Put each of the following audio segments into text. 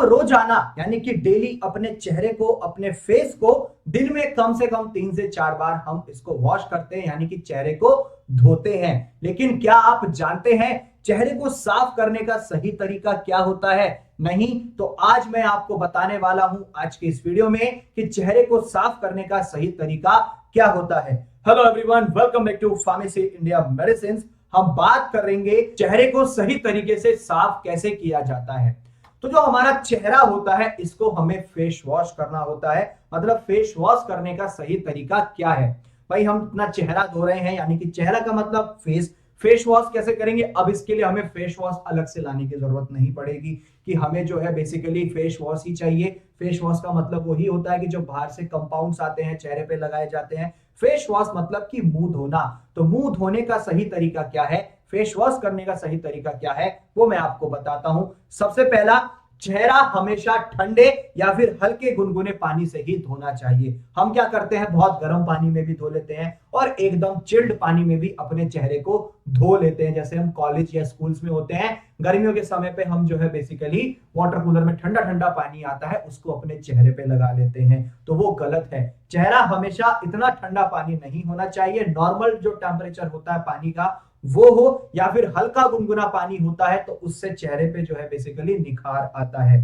हम रोजाना यानी कि डेली अपने चेहरे को, अपने फेस को दिन में कम से कम 3 से 4 बार हम इसको वॉश करते हैं, यानी कि चेहरे को धोते हैं। लेकिन क्या आप जानते हैं चेहरे को साफ करने का सही तरीका क्या होता है? नहीं तो आज मैं आपको बताने वाला हूं आज के इस वीडियो में कि चेहरे को साफ करने का सही तरीका क्या होता है। Hello everyone, welcome back to pharmacy India medicine. हम बात करेंगे चेहरे को सही तरीके से साफ कैसे किया जाता है। तो जो हमारा चेहरा होता है इसको हमें फेस वॉश करना होता है। मतलब फेस वॉश करने का सही तरीका क्या है? भाई हम अपना चेहरा धो रहे हैं, यानी कि चेहरा का मतलब फेस। फेस वॉश कैसे करेंगे? अब इसके लिए हमें फेस वॉश अलग से लाने की जरूरत नहीं पड़ेगी कि हमें जो है बेसिकली फेस वॉश ही चाहिए। फेस वॉश का मतलब वही होता है कि जो बाहर से कंपाउंड्स आते हैं चेहरे पे लगाए जाते हैं। फेस वॉश मतलब कि मुंह धोना। तो मुंह धोने का सही तरीका क्या है, फेस वॉश करने का सही तरीका क्या है, वो मैं आपको बताता हूं। सबसे पहला, चेहरा हमेशा ठंडे या फिर हल्के गुनगुने पानी से ही धोना चाहिए। हम क्या करते हैं, बहुत गर्म पानी में भी धो लेते हैं और एकदम चिल्ड पानी में भी अपने चेहरे को धो लेते हैं। जैसे हम कॉलेज या स्कूल्स में होते हैं, गर्मियों के समय पे हम जो है बेसिकली वाटर कूलर में ठंडा ठंडा पानी आता है उसको अपने चेहरे पे लगा लेते हैं, तो वो गलत है। चेहरा हमेशा इतना ठंडा पानी नहीं होना चाहिए। नॉर्मल जो टेम्परेचर होता है पानी का वो हो, या फिर हल्का गुनगुना पानी होता है तो उससे चेहरे पे जो है बेसिकली निखार आता है।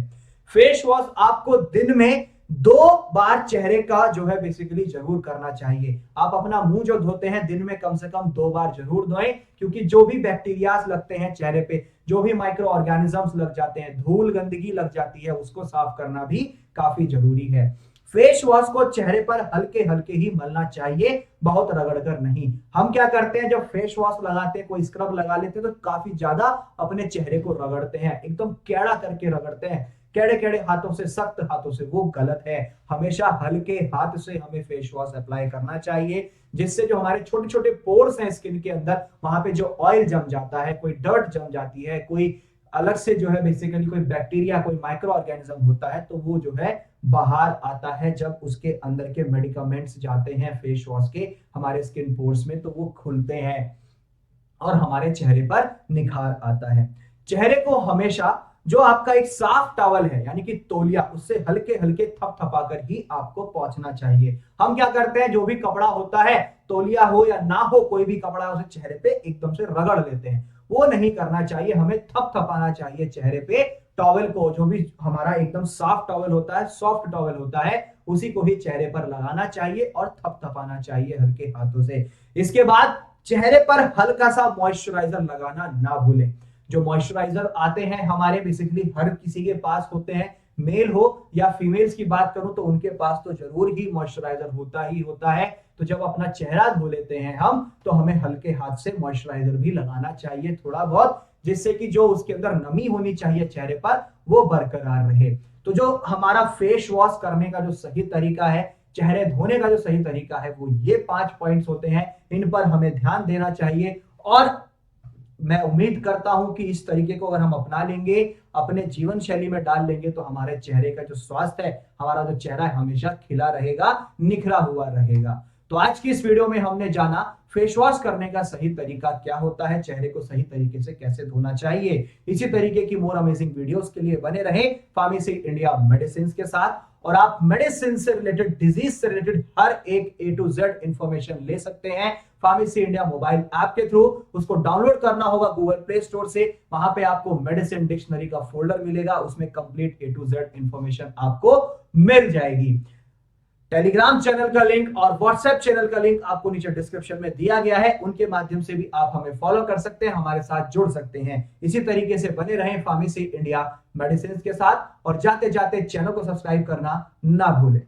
फेस वॉश आपको दिन में 2 बार चेहरे का जो है बेसिकली जरूर करना चाहिए। आप अपना मुंह जो धोते हैं दिन में कम से कम 2 बार जरूर धोएं, क्योंकि जो भी बैक्टीरियाज लगते हैं चेहरे पे, जो भी माइक्रो ऑर्गेनिजम्स लग जाते हैं, धूल गंदगी लग जाती है, उसको साफ करना भी काफी जरूरी है। फेस वॉश को चेहरे पर हल्के हल्के ही मलना चाहिए, बहुत रगड़कर नहीं। हम क्या करते हैं, जब फेस वॉश लगाते हैं, कोई स्क्रब लगा लेते हैं तो काफी ज्यादा अपने चेहरे को रगड़ते हैं, एकदम कैड़ा करके रगड़ते हैं, कैड़े कैड़े हाथों से, सख्त हाथों से। वो गलत है। हमेशा हल्के हाथ से हमें फेस वॉश अप्लाई करना चाहिए, जिससे जो हमारे छोटे छोटे पोर्स हैं स्किन के अंदर, वहां पे जो ऑयल जम जाता है, कोई डर्ट जम जाती है, कोई अलग से जो है बेसिकली कोई बैक्टीरिया, कोई माइक्रो ऑर्गेनिज्म होता है, तो वो जो है बाहर आता है। जब उसके अंदर के मेडिकामेंट्स जाते हैं फेस वॉश के हमारे स्किन पोर्स में, तो वो खुलते हैं और हमारे चेहरे पर निखार आता है। चेहरे को हमेशा जो आपका एक साफ टॉवल है, यानी कि तौलिया, उससे हल्के हल्के थपथपा कर ही आपको पोंछना चाहिए। हम क्या करते हैं, जो भी कपड़ा होता है, तौलिया हो या ना हो, कोई भी कपड़ा, उसे चेहरे पे एकदम से रगड़ लेते हैं। वो नहीं करना चाहिए। हमें थपथपाना चाहिए चेहरे पे। टॉवल को, जो भी हमारा एकदम साफ टॉवल होता है, सॉफ्ट टॉवल होता है, उसी को ही चेहरे पर लगाना चाहिए और थपथपाना चाहिए हल्के हाथों से। इसके बाद चेहरे पर हल्का सा मॉइस्चराइजर लगाना ना भूलें। जो मॉइस्चराइजर आते हैं हमारे बेसिकली हर किसी के पास होते हैं, मेल हो या फीमेल्स की बात करूं तो उनके पास तो जरूर ही मॉइस्चराइजर होता ही होता है। तो जब अपना चेहरा धो लेते हैं हम, तो हमें हल्के हाथ से मॉइस्चराइजर भी लगाना चाहिए थोड़ा बहुत, जिससे कि जो उसके अंदर नमी होनी चाहिए चेहरे पर वो बरकरार रहे। तो जो हमारा फेस वॉश करने का जो सही तरीका है, चेहरे धोने का जो सही तरीका है, वो ये 5 पॉइंट्स होते हैं। इन पर हमें ध्यान देना चाहिए और मैं उम्मीद करता हूं कि इस तरीके को अगर हम अपना लेंगे, अपने जीवन शैली में डाल लेंगे, तो हमारे चेहरे का जो स्वास्थ्य है, हमारा जो चेहरा है, हमेशा खिला रहेगा, निखरा हुआ रहेगा। तो आज की इस वीडियो में हमने जाना फेस वॉश करने का सही तरीका क्या होता है, चेहरे को सही तरीके से कैसे धोना चाहिए। इसी तरीके की मोर अमेजिंग वीडियोस के लिए बने रहें फार्मेसी इंडिया मेडिसिन के साथ, और आप मेडिसिन से रिलेटेड, डिजीज से रिलेटेड हर एक A to Z इंफॉर्मेशन ले सकते हैं फार्मेसी इंडिया मोबाइल ऐप के थ्रू। उसको डाउनलोड करना होगा गूगल प्ले स्टोर से। वहां पे आपको मेडिसिन डिक्शनरी का फोल्डर मिलेगा, उसमें complete A to Z information आपको मिल जाएगी। टेलीग्राम चैनल का लिंक और व्हाट्सएप चैनल का लिंक आपको नीचे डिस्क्रिप्शन में दिया गया है, उनके माध्यम से भी आप हमें फॉलो कर सकते हैं, हमारे साथ जुड़ सकते हैं। इसी तरीके से बने रहें फार्मेसी इंडिया मेडिसिन के साथ, और जाते जाते चैनल को सब्सक्राइब करना ना भूलें।